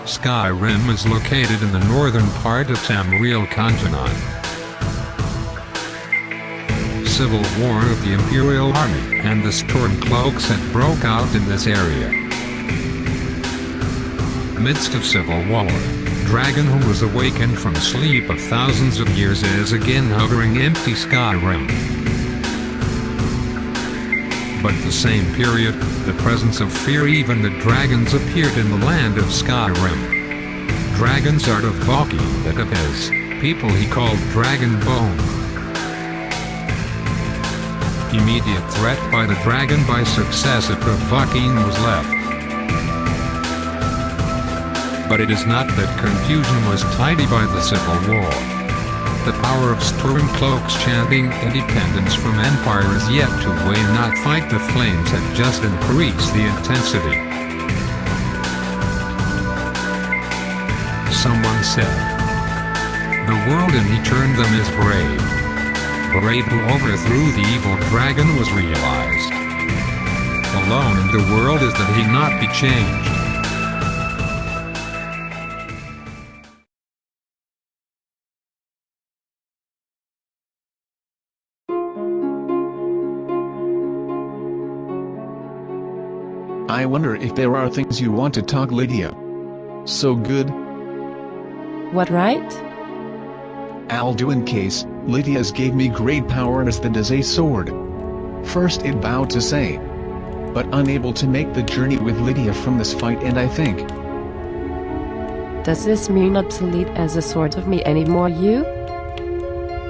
Skyrim is located in the northern part of Tamriel continent. Civil war of the Imperial Army and the Stormcloaks had broke out in this area. Midst of civil war, dragon who was awakened from sleep of thousands of years is again hovering empty Skyrim. But the same period, the presence of fear, even the dragons appeared in the land of Skyrim. Dragons are the Valki that of his people he called Dragonbone. Immediate threat by the dragon by successive provoking was left. But it is not that confusion was tidy by the civil war. The power of Stormcloaks chanting independence from empire is yet to wane. Not fight the flames had just increased the intensity. Someone said, "The world and he turned them is brave. Brave who overthrew the evil dragon was realized. Alone in the world is that he not be changed." I wonder if there are things you want to talk, Lydia. So good. What right? Alduin case, Lydia's gave me great power as the Dazay sword. First it vowed to say, but unable to make the journey with Lydia from this fight, and I think. Does this mean obsolete as a sword of me anymore, you?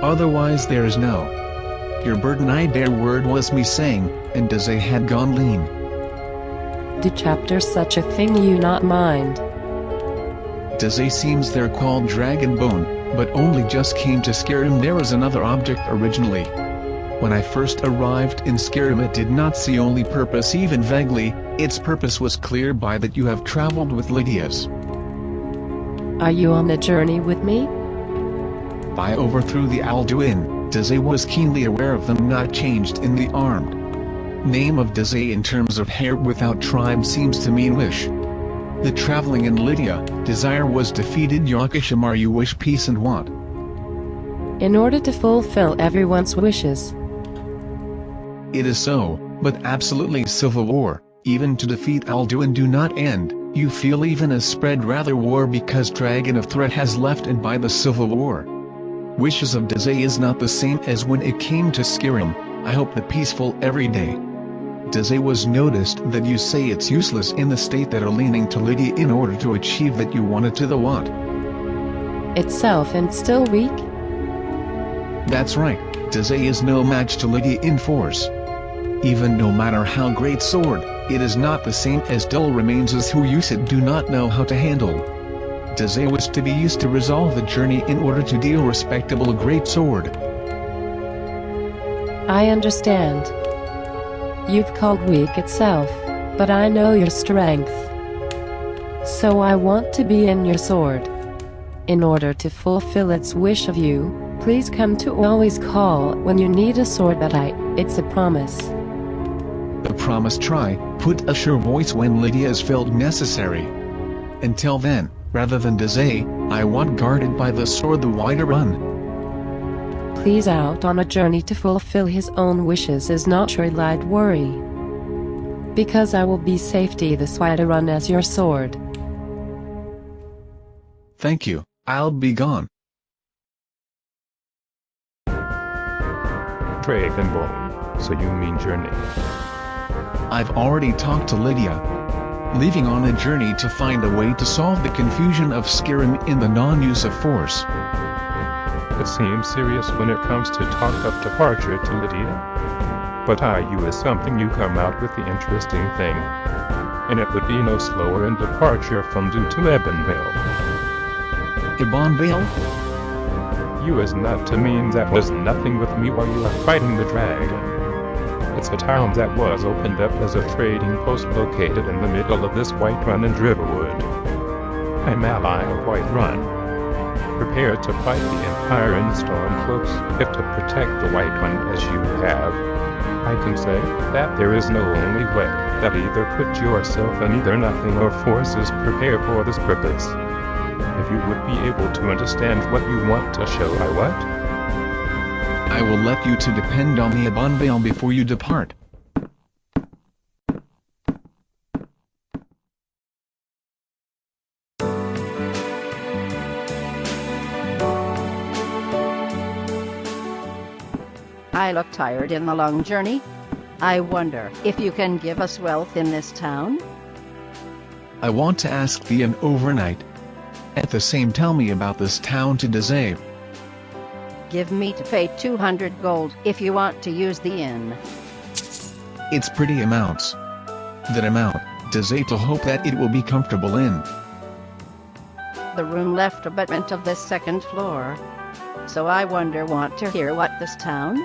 Otherwise there is no. Your burden I bear word was me saying, and Dazay had gone lean. Do chapter such a thing you not mind? Dazay seems they're called Dragonbone, but only just came to Skyrim. There was another object originally. When I first arrived in Skyrim it did not see only purpose even vaguely, its purpose was clear by that you have traveled with Lydia's. Are you on a journey with me? I overthrew the Alduin. Dazay was keenly aware of them not changed in the armed. Name of Dazay in terms of hair without tribe seems to mean wish. The traveling in Lydia, desire was defeated. Yakishamar, you wish peace and want. In order to fulfill everyone's wishes. It is so, but absolutely civil war, even to defeat Alduin do not end. You feel even as spread rather war because dragon of threat has left and by the civil war. Wishes of Dazay is not the same as when it came to Skyrim. I hope the peaceful every day. Dazay was noticed that you say it's useless in the state that are leaning to Lydia in order to achieve that you wanted to the what? Itself and still weak? That's right, Dazay is no match to Lydia in force. Even no matter how great sword, it is not the same as dull remains as who use it do not know how to handle. Dazay was to be used to resolve the journey in order to deal respectable great sword. I understand. You've called weak itself, but I know your strength. So I want to be in your sword. In order to fulfill its wish of you, please come to always call when you need a sword. It's a promise. The promise try, put a sure voice when Lydia is felt necessary. Until then, rather than Dazay, I want guarded by the sword the wider run. Please out on a journey to fulfill his own wishes is not your light worry. Because I will be safety the wider run as your sword. Thank you, I'll be gone. Dragonbone, so you mean journey. I've already talked to Lydia. Leaving on a journey to find a way to solve the confusion of Skyrim in the non-use of force. It seems serious when it comes to talk of departure to Lydia. But you is something you come out with the interesting thing. And it would be no slower in departure from due to Ebonvale. Ebonvale? You is not to mean that was nothing with me while you are fighting the dragon. It's a town that was opened up as a trading post located in the middle of this White Run in Driverwood. I'm ally of White Run. prepared to fight the Empire in Stormcloaks, if to protect the White One as you have, I can say that there is no only way, that either put yourself in either nothing or forces prepare for this purpose. If you would be able to understand what you want to show, I what? I will let you to depend on the Abonvale before you depart. I look tired in the long journey. I wonder if you can give us wealth in this town? I want to ask thee an overnight. At the same tell me about this town to Dazave. Give me to pay 200 gold if you want to use the inn. It's pretty amounts. That amount, Dazave to hope that it will be comfortable in. The room left abutment of this second floor. So I wonder want to hear what this town?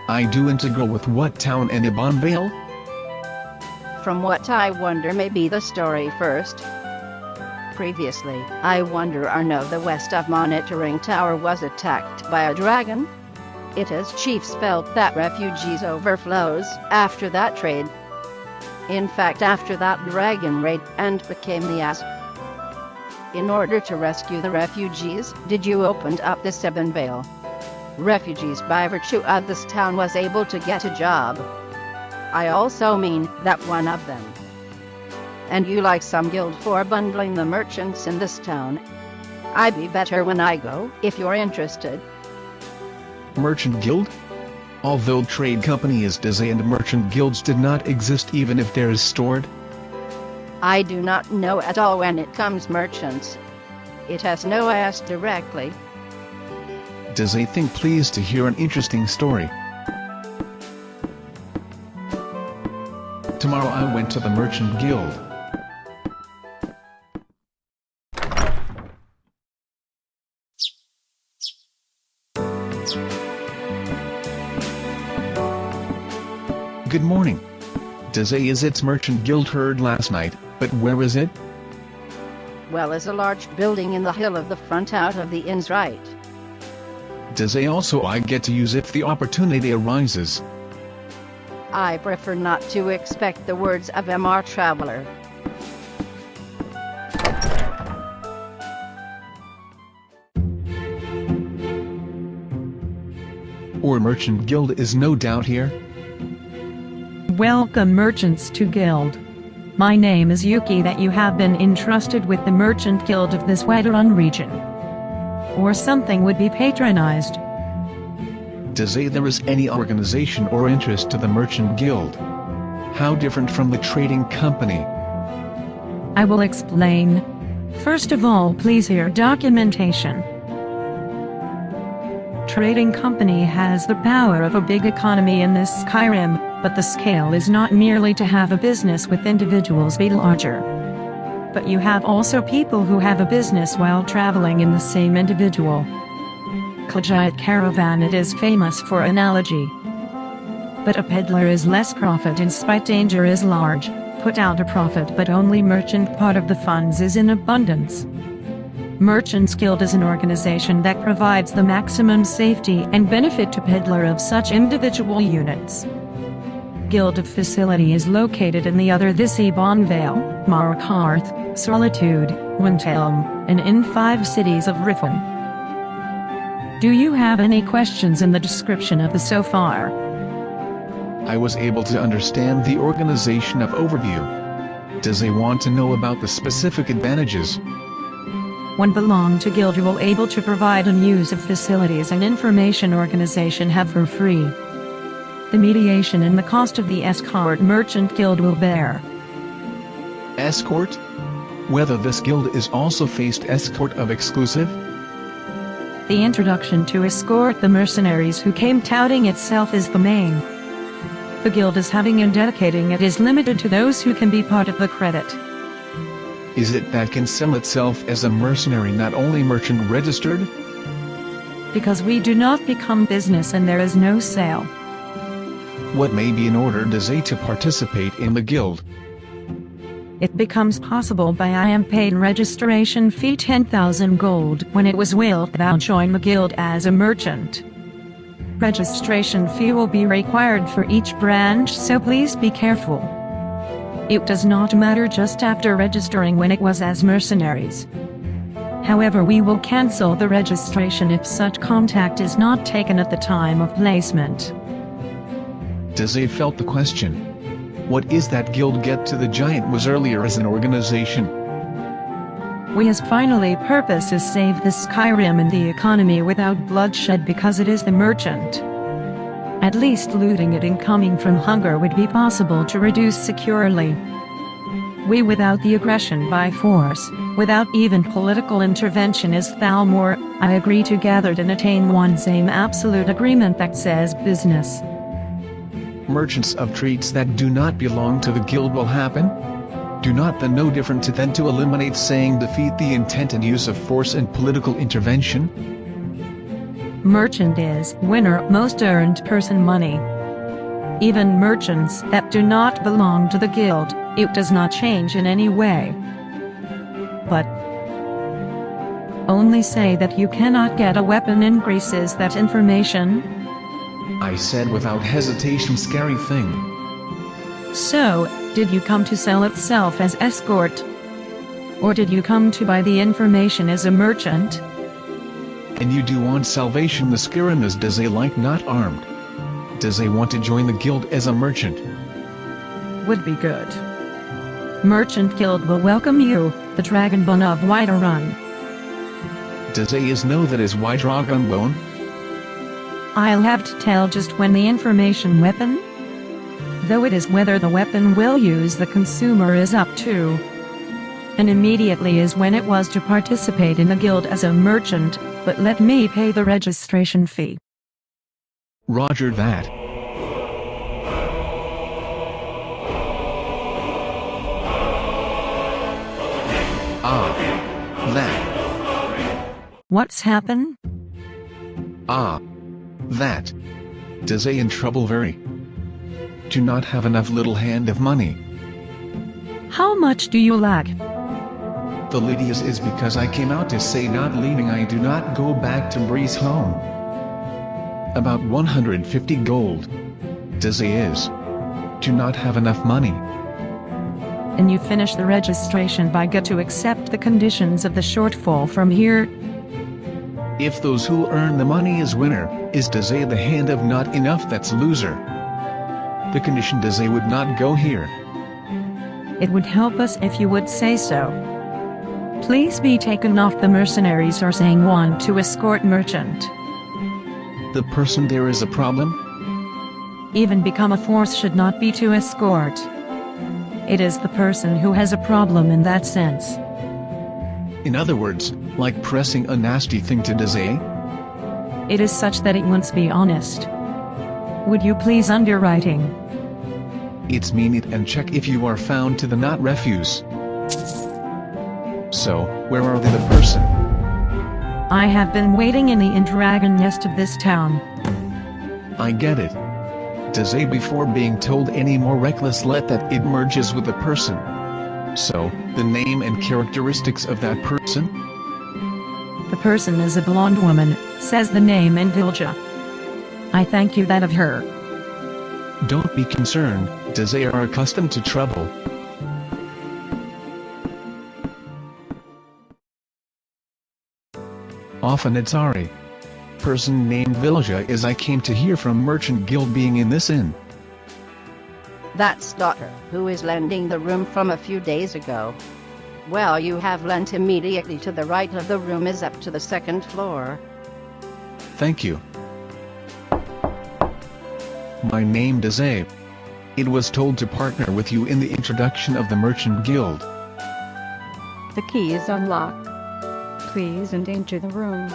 I do integral with what town and Abonvale? From what I wonder may be the story first. Previously, I wonder Arno the west of Monitoring Tower was attacked by a dragon. It as chiefs felt that refugees overflows after that trade. In fact after that dragon raid and became the ass. In order to rescue the refugees, did you open up the Seven Vale? Refugees by virtue of this town was able to get a job. I also mean that one of them. And you like some guild for bundling the merchants in this town. I'd be better when I go, if you're interested. Merchant guild? Although trade company is Dazay and merchant guilds did not exist even if there is stored. I do not know at all when it comes merchants. It has no ass directly. Dazay think pleased to hear an interesting story. Tomorrow I went to the merchant guild. Good morning. Dazay is its merchant guild heard last night, but where is it? Well, is a large building in the hill of the front out of the inn's right. Dazay also I get to use if the opportunity arises. I prefer not to expect the words of MR Traveler. Or merchant guild is no doubt here. Welcome merchants to guild. My name is Yuki that you have been entrusted with the merchant guild of this Wedarun region. Or something would be patronized. Dazay there is any organization or interest to the merchant guild? How different from the trading company? I will explain. First of all, please hear documentation. Trading company has the power of a big economy in this Skyrim, but the scale is not merely to have a business with individuals be larger. But you have also people who have a business while traveling in the same individual. Kajayat caravan it is famous for analogy. But a peddler is less profit in spite danger is large, put out a profit but only merchant part of the funds is in abundance. Merchants Guild is an organization that provides the maximum safety and benefit to peddler of such individual units. Guild of Facility is located in the other this Ebonvale, Marakarth, Solitude, Windhelm, and in 5 cities of Riffin. Do you have any questions in the description of the so far? I was able to understand the organization of overview. Does they want to know about the specific advantages? When belong to guild you will able to provide and use of facilities and information organization have for free. The mediation and the cost of the escort merchant guild will bear. Escort? Whether this guild is also faced escort of exclusive? The introduction to escort the mercenaries who came touting itself is the main. The guild is having and dedicating it is limited to those who can be part of the credit. Is it that can sell itself as a mercenary not only merchant registered? Because we do not become business and there is no sale. What may be in order does A to participate in the guild? It becomes possible by I am paid registration fee 10,000 gold when it was willed thou join the guild as a merchant. Registration fee will be required for each branch, so please be careful. It does not matter just after registering when it was as mercenaries. However, we will cancel the registration if such contact is not taken at the time of placement. Dazay felt the question. What is that guild get to the giant was earlier as an organization? We his finally purpose is save the Skyrim and the economy without bloodshed because it is the merchant. At least looting it and coming from hunger would be possible to reduce securely. We without the aggression by force, without even political intervention is Thalmor, I agree to gather and attain one same absolute agreement that says business. Merchants of treats that do not belong to the guild will happen? Do not then no different to than to eliminate saying defeat the intent and use of force and political intervention? Merchant is winner most earned person money. Even merchants that do not belong to the guild, it does not change in any way. But only say that you cannot get a weapon increases that information. I said without hesitation scary thing. So, did you come to sell itself as escort? Or did you come to buy the information as a merchant? And you do want salvation the Skyrim is Dazay like not armed. Dazay want to join the guild as a merchant. Would be good. Merchant Guild will welcome you, the Dragonbone of Whiterun. Dazay is know that is why Dragonbone? I'll have to tell just when the information weapon? Though it is whether the weapon will use the consumer is up to. And immediately is when it was to participate in the guild as a merchant, but let me pay the registration fee. Roger that. That. What's happened? That. Dazay in trouble very. Do not have enough little hand of money. How much do you lack? The Lydia's is because I came out to say not leaving I do not go back to Breeze home. About 150 gold. Dazay is. Do not have enough money. And you finish the registration by get to accept the conditions of the shortfall from here. If those who earn the money is winner, is Dazay the hand of not enough that's loser. The condition Dazay would not go here. It would help us if you would say so. Please be taken off the mercenaries or saying one to escort merchant. The person there is a problem? Even become a force should not be to escort. It is the person who has a problem in that sense. In other words, like pressing a nasty thing to Dazay? It is such that it must be honest. Would you please underwriting? It's mean it and check if you are found to the not refuse. So, where are they the person? I have been waiting in the dragon nest of this town. I get it. Dazay before being told any more reckless let that it merges with the person. So, the name and characteristics of that person? The person is a blonde woman, says the name and Vilja. I thank you that of her. Don't be concerned, Dazay are accustomed to trouble. Often it's Ari. Person named Vilja is I came to hear from Merchant Guild being in this inn. That's daughter, who is lending the room from a few days ago. Well, you have lent immediately to the right of the room is up to the second floor. Thank you. My name Dazay. It was told to partner with you in the introduction of the Merchant Guild. The key is unlocked. Please enter the room.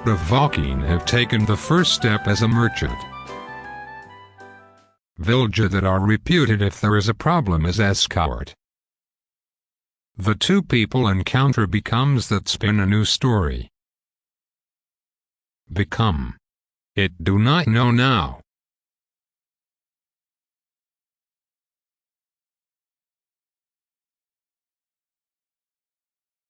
The Valkyne have taken the first step as a merchant. Vilja that are reputed if there is a problem as escort. The two people encounter becomes that spin a new story. Become. It do not know now.